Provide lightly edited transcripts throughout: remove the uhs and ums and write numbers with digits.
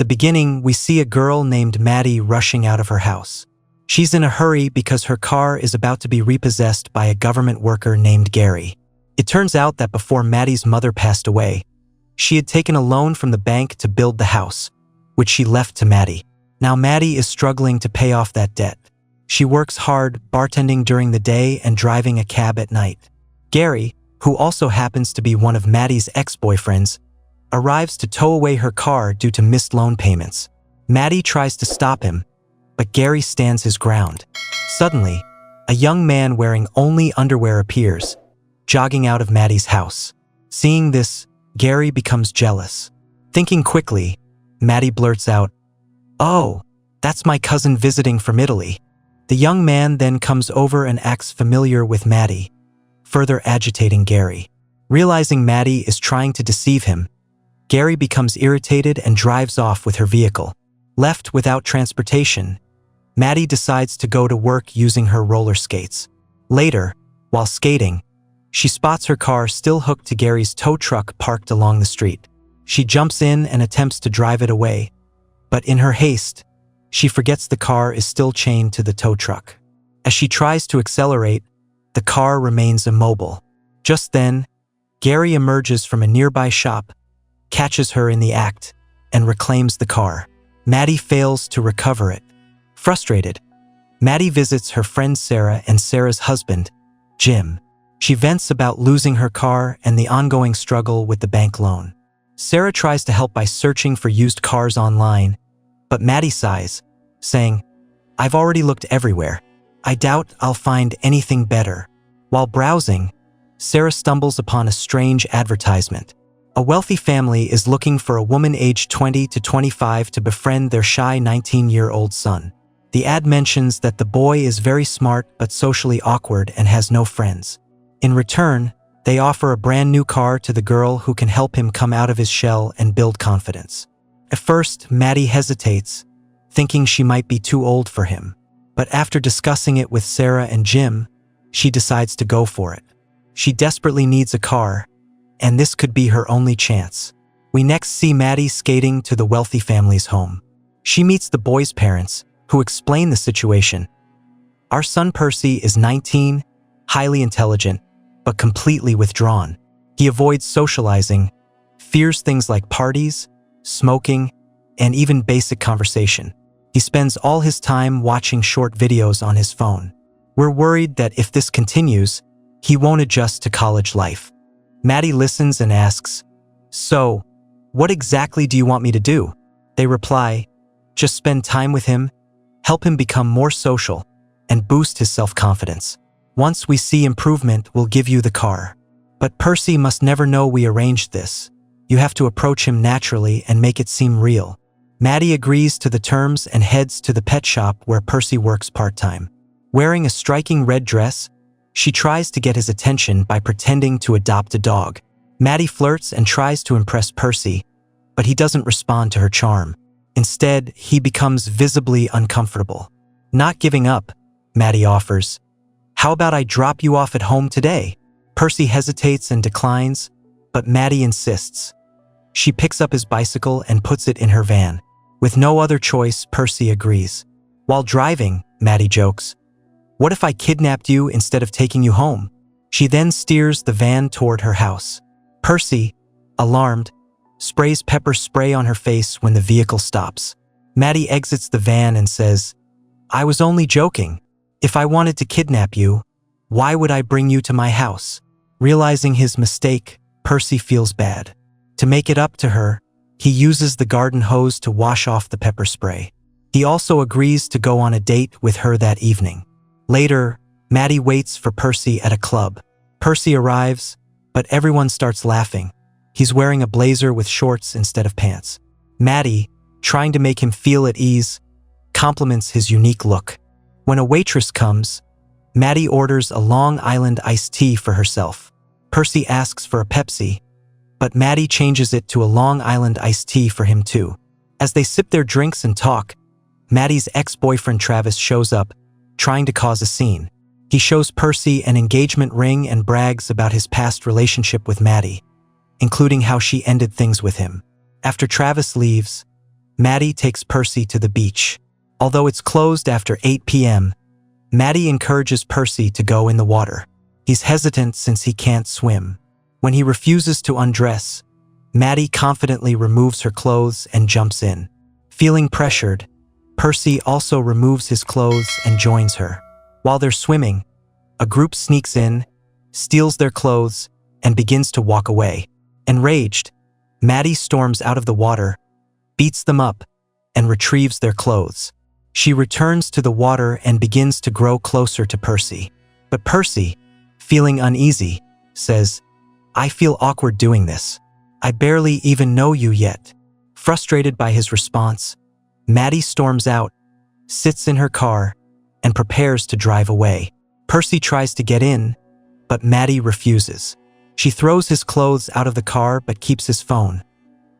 the beginning, we see a girl named Maddie rushing out of her house. She's in a hurry because her car is about to be repossessed by a government worker named Gary. It turns out that before Maddie's mother passed away, she had taken a loan from the bank to build the house, which she left to Maddie. Now Maddie is struggling to pay off that debt. She works hard, bartending during the day and driving a cab at night. Gary, who also happens to be one of Maddie's ex-boyfriends, arrives to tow away her car due to missed loan payments. Maddie tries to stop him, but Gary stands his ground. Suddenly, a young man wearing only underwear appears, jogging out of Maddie's house. Seeing this, Gary becomes jealous. Thinking quickly, Maddie blurts out, "Oh, that's my cousin visiting from Italy." The young man then comes over and acts familiar with Maddie, further agitating Gary. Realizing Maddie is trying to deceive him, Gary becomes irritated and drives off with her vehicle. Left without transportation, Maddie decides to go to work using her roller skates. Later, while skating, she spots her car still hooked to Gary's tow truck parked along the street. She jumps in and attempts to drive it away, but in her haste, she forgets the car is still chained to the tow truck. As she tries to accelerate, the car remains immobile. Just then, Gary emerges from a nearby shop, catches her in the act, and reclaims the car. Maddie fails to recover it. Frustrated, Maddie visits her friend Sarah and Sarah's husband, Jim. She vents about losing her car and the ongoing struggle with the bank loan. Sarah tries to help by searching for used cars online, but Maddie sighs, saying, "I've already looked everywhere. I doubt I'll find anything better." While browsing, Sarah stumbles upon a strange advertisement. A wealthy family is looking for a woman aged 20 to 25 to befriend their shy 19-year-old son. The ad mentions that the boy is very smart but socially awkward and has no friends. In return, they offer a brand new car to the girl who can help him come out of his shell and build confidence. At first, Maddie hesitates, thinking she might be too old for him. But after discussing it with Sarah and Jim, she decides to go for it. She desperately needs a car, and this could be her only chance. We next see Maddie skating to the wealthy family's home. She meets the boy's parents, who explain the situation. "Our son Percy is 19, highly intelligent, but completely withdrawn. He avoids socializing, fears things like parties, smoking, and even basic conversation. He spends all his time watching short videos on his phone. We're worried that if this continues, he won't adjust to college life." Maddie listens and asks, "So, what exactly do you want me to do?" They reply, "Just spend time with him, help him become more social, and boost his self-confidence. Once we see improvement, we'll give you the car. But Percy must never know we arranged this. You have to approach him naturally and make it seem real." Maddie agrees to the terms and heads to the pet shop where Percy works part-time. Wearing a striking red dress, she tries to get his attention by pretending to adopt a dog. Maddie flirts and tries to impress Percy, but he doesn't respond to her charm. Instead, he becomes visibly uncomfortable. Not giving up, Maddie offers, "How about I drop you off at home today?" Percy hesitates and declines, but Maddie insists. She picks up his bicycle and puts it in her van. With no other choice, Percy agrees. While driving, Maddie jokes, "What if I kidnapped you instead of taking you home?" She then steers the van toward her house. Percy, alarmed, sprays pepper spray on her face when the vehicle stops. Maddie exits the van and says, "I was only joking. If I wanted to kidnap you, why would I bring you to my house?" Realizing his mistake, Percy feels bad. To make it up to her, he uses the garden hose to wash off the pepper spray. He also agrees to go on a date with her that evening. Later, Maddie waits for Percy at a club. Percy arrives, but everyone starts laughing. He's wearing a blazer with shorts instead of pants. Maddie, trying to make him feel at ease, compliments his unique look. When a waitress comes, Maddie orders a Long Island iced tea for herself. Percy asks for a Pepsi, but Maddie changes it to a Long Island iced tea for him too. As they sip their drinks and talk, Maddie's ex-boyfriend Travis shows up, trying to cause a scene. He shows Percy an engagement ring and brags about his past relationship with Maddie, including how she ended things with him. After Travis leaves, Maddie takes Percy to the beach. Although it's closed after 8 p.m., Maddie encourages Percy to go in the water. He's hesitant since he can't swim. When he refuses to undress, Maddie confidently removes her clothes and jumps in. Feeling pressured, Percy also removes his clothes and joins her. While they're swimming, a group sneaks in, steals their clothes, and begins to walk away. Enraged, Maddie storms out of the water, beats them up, and retrieves their clothes. She returns to the water and begins to grow closer to Percy. But Percy, feeling uneasy, says, "I feel awkward doing this. I barely even know you yet." Frustrated by his response, Maddie storms out, sits in her car, and prepares to drive away. Percy tries to get in, but Maddie refuses. She throws his clothes out of the car but keeps his phone,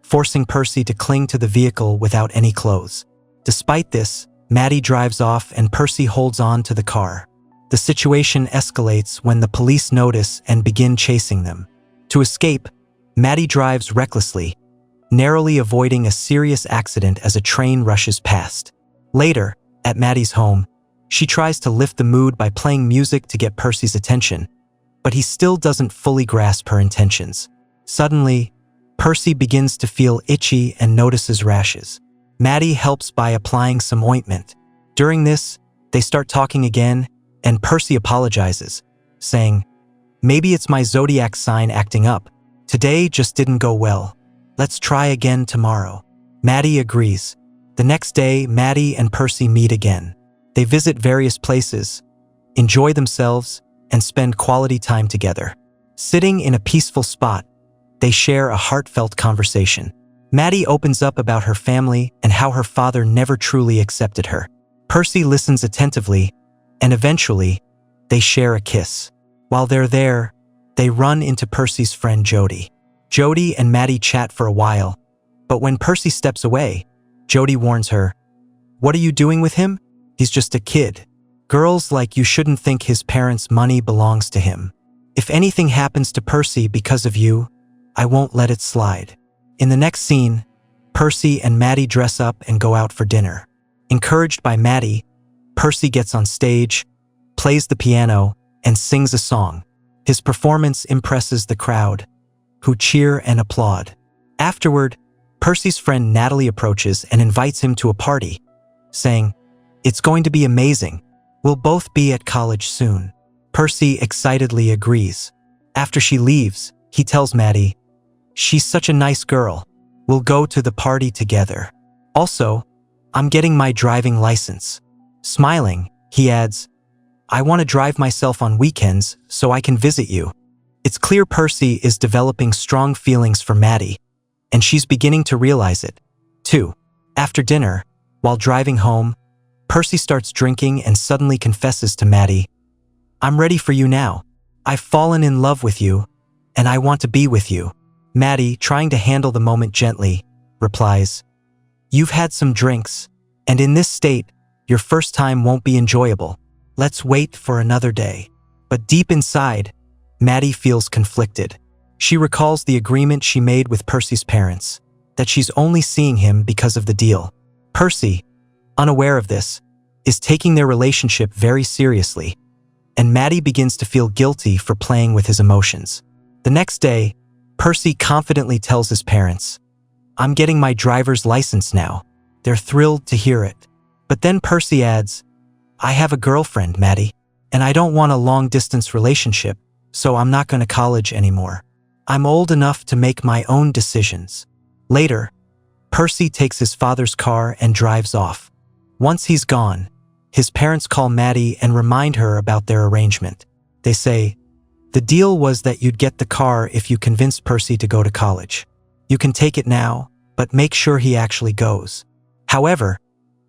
forcing Percy to cling to the vehicle without any clothes. Despite this, Maddie drives off and Percy holds on to the car. The situation escalates when the police notice and begin chasing them. To escape, Maddie drives recklessly, narrowly avoiding a serious accident as a train rushes past. Later, at Maddie's home, she tries to lift the mood by playing music to get Percy's attention, but he still doesn't fully grasp her intentions. Suddenly, Percy begins to feel itchy and notices rashes. Maddie helps by applying some ointment. During this, they start talking again, and Percy apologizes, saying, "Maybe it's my zodiac sign acting up. Today just didn't go well. Let's try again tomorrow." Maddie agrees. The next day, Maddie and Percy meet again. They visit various places, enjoy themselves, and spend quality time together. Sitting in a peaceful spot, they share a heartfelt conversation. Maddie opens up about her family and how her father never truly accepted her. Percy listens attentively, and eventually, they share a kiss. While they're there, they run into Percy's friend Jody. Jody and Maddie chat for a while, but when Percy steps away, Jody warns her, "What are you doing with him? He's just a kid. Girls like you shouldn't think his parents' money belongs to him. If anything happens to Percy because of you, I won't let it slide." In the next scene, Percy and Maddie dress up and go out for dinner. Encouraged by Maddie, Percy gets on stage, plays the piano, and sings a song. His performance impresses the crowd, who cheer and applaud. Afterward, Percy's friend Natalie approaches and invites him to a party, saying, "It's going to be amazing. We'll both be at college soon." Percy excitedly agrees. After she leaves, he tells Maddie, "She's such a nice girl. We'll go to the party together. Also, I'm getting my driving license." Smiling, he adds, "I want to drive myself on weekends so I can visit you." It's clear Percy is developing strong feelings for Maddie, and she's beginning to realize it, too. After dinner, while driving home, Percy starts drinking and suddenly confesses to Maddie, "I'm ready for you now. I've fallen in love with you, and I want to be with you." Maddie, trying to handle the moment gently, replies, "You've had some drinks, and in this state, your first time won't be enjoyable. Let's wait for another day." But deep inside, Maddie feels conflicted. She recalls the agreement she made with Percy's parents, that she's only seeing him because of the deal. Percy, unaware of this, is taking their relationship very seriously, and Maddie begins to feel guilty for playing with his emotions. The next day, Percy confidently tells his parents, "I'm getting my driver's license now." They're thrilled to hear it. But then Percy adds, "I have a girlfriend, Maddie, and I don't want a long-distance relationship, so I'm not going to college anymore. I'm old enough to make my own decisions." Later, Percy takes his father's car and drives off. Once he's gone, his parents call Maddie and remind her about their arrangement. They say, "The deal was that you'd get the car if you convinced Percy to go to college. You can take it now, but make sure he actually goes." However,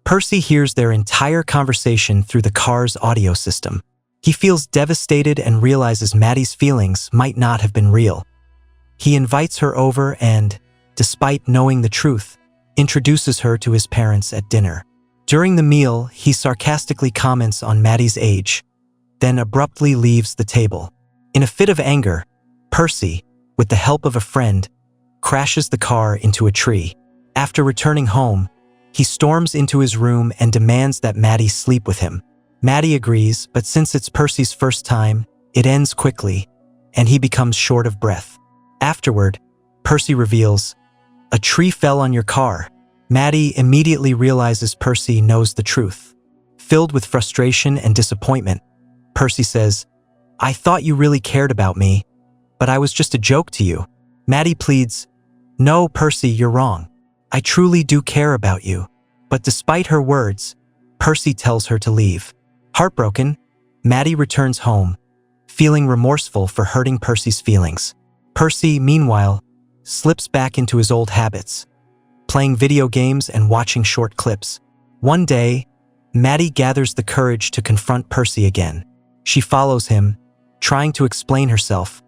Percy hears their entire conversation through the car's audio system. He feels devastated and realizes Maddie's feelings might not have been real. He invites her over and, despite knowing the truth, introduces her to his parents at dinner. During the meal, he sarcastically comments on Maddie's age, then abruptly leaves the table. In a fit of anger, Percy, with the help of a friend, crashes the car into a tree. After returning home, He storms into his room and demands that Maddie sleep with him. Maddie agrees, but since it's Percy's first time, it ends quickly, and he becomes short of breath. Afterward, Percy reveals, "A tree fell on your car." Maddie immediately realizes Percy knows the truth. Filled with frustration and disappointment, Percy says, "I thought you really cared about me, but I was just a joke to you." Maddie pleads, "No, Percy, you're wrong. I truly do care about you." But despite her words, Percy tells her to leave. Heartbroken, Maddie returns home, feeling remorseful for hurting Percy's feelings. Percy, meanwhile, slips back into his old habits, playing video games and watching short clips. One day, Maddie gathers the courage to confront Percy again. She follows him, trying to explain herself,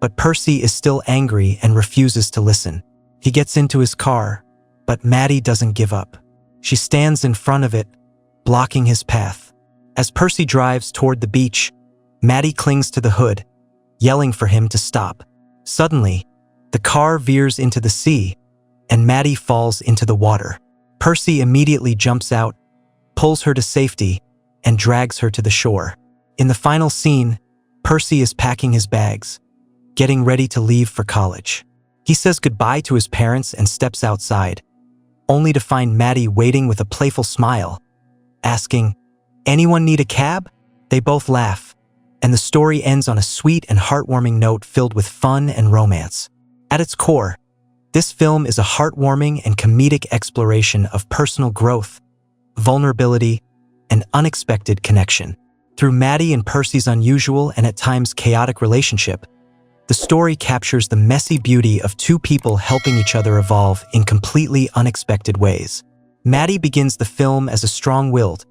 but Percy is still angry and refuses to listen. He gets into his car, but Maddie doesn't give up. She stands in front of it, blocking his path. As Percy drives toward the beach, Maddie clings to the hood, yelling for him to stop. Suddenly, the car veers into the sea, and Maddie falls into the water. Percy immediately jumps out, pulls her to safety, and drags her to the shore. In the final scene, Percy is packing his bags, getting ready to leave for college. He says goodbye to his parents and steps outside, only to find Maddie waiting with a playful smile, asking, "Anyone need a cab?" They both laugh, and the story ends on a sweet and heartwarming note filled with fun and romance. At its core, this film is a heartwarming and comedic exploration of personal growth, vulnerability, and unexpected connection. Through Maddie and Percy's unusual and at times chaotic relationship, the story captures the messy beauty of two people helping each other evolve in completely unexpected ways. Maddie begins the film as a strong-willed,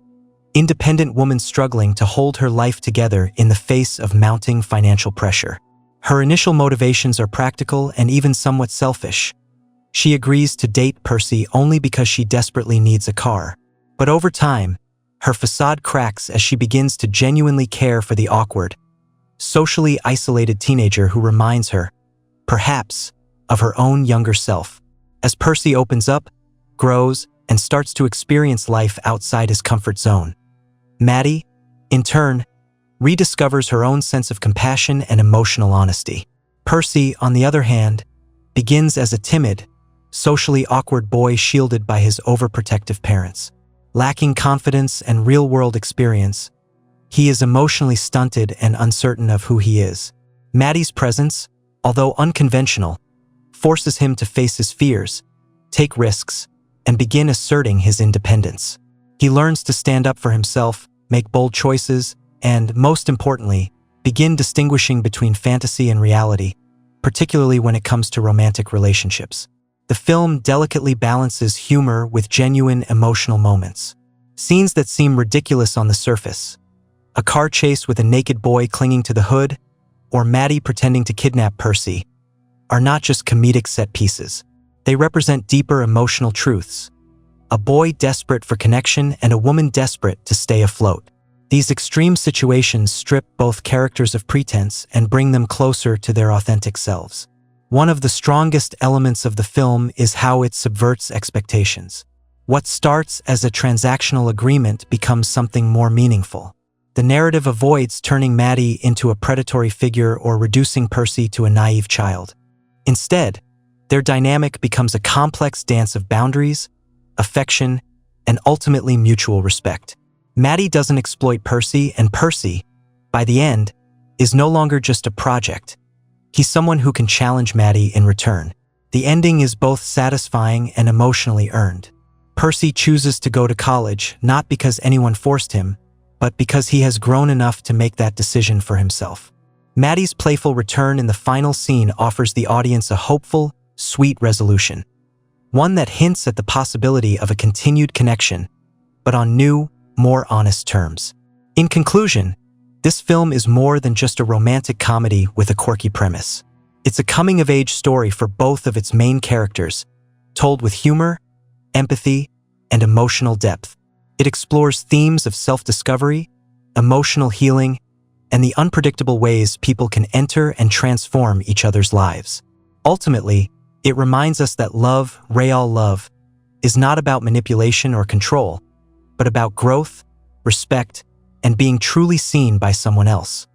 independent woman struggling to hold her life together in the face of mounting financial pressure. Her initial motivations are practical and even somewhat selfish. She agrees to date Percy only because she desperately needs a car. But over time, her facade cracks as she begins to genuinely care for the awkward, socially isolated teenager who reminds her, perhaps, of her own younger self. As Percy opens up, grows, and starts to experience life outside his comfort zone, Maddie, in turn, rediscovers her own sense of compassion and emotional honesty. Percy, on the other hand, begins as a timid, socially awkward boy shielded by his overprotective parents. Lacking confidence and real-world experience, he is emotionally stunted and uncertain of who he is. Maddie's presence, although unconventional, forces him to face his fears, take risks, and begin asserting his independence. He learns to stand up for himself, make bold choices, and, most importantly, begin distinguishing between fantasy and reality, particularly when it comes to romantic relationships. The film delicately balances humor with genuine emotional moments. Scenes that seem ridiculous on the surface, a car chase with a naked boy clinging to the hood, or Maddie pretending to kidnap Percy, are not just comedic set pieces. They represent deeper emotional truths. A boy desperate for connection and a woman desperate to stay afloat. These extreme situations strip both characters of pretense and bring them closer to their authentic selves. One of the strongest elements of the film is how it subverts expectations. What starts as a transactional agreement becomes something more meaningful. The narrative avoids turning Maddie into a predatory figure or reducing Percy to a naive child. Instead, their dynamic becomes a complex dance of boundaries, affection, and ultimately mutual respect. Maddie doesn't exploit Percy, and Percy, by the end, is no longer just a project. He's someone who can challenge Maddie in return. The ending is both satisfying and emotionally earned. Percy chooses to go to college not because anyone forced him, but because he has grown enough to make that decision for himself. Maddie's playful return in the final scene offers the audience a hopeful, sweet resolution. One that hints at the possibility of a continued connection, but on new, more honest terms. In conclusion, this film is more than just a romantic comedy with a quirky premise. It's a coming-of-age story for both of its main characters, told with humor, empathy, and emotional depth. It explores themes of self-discovery, emotional healing, and the unpredictable ways people can enter and transform each other's lives. Ultimately, it reminds us that love, real love, is not about manipulation or control, but about growth, respect, and being truly seen by someone else.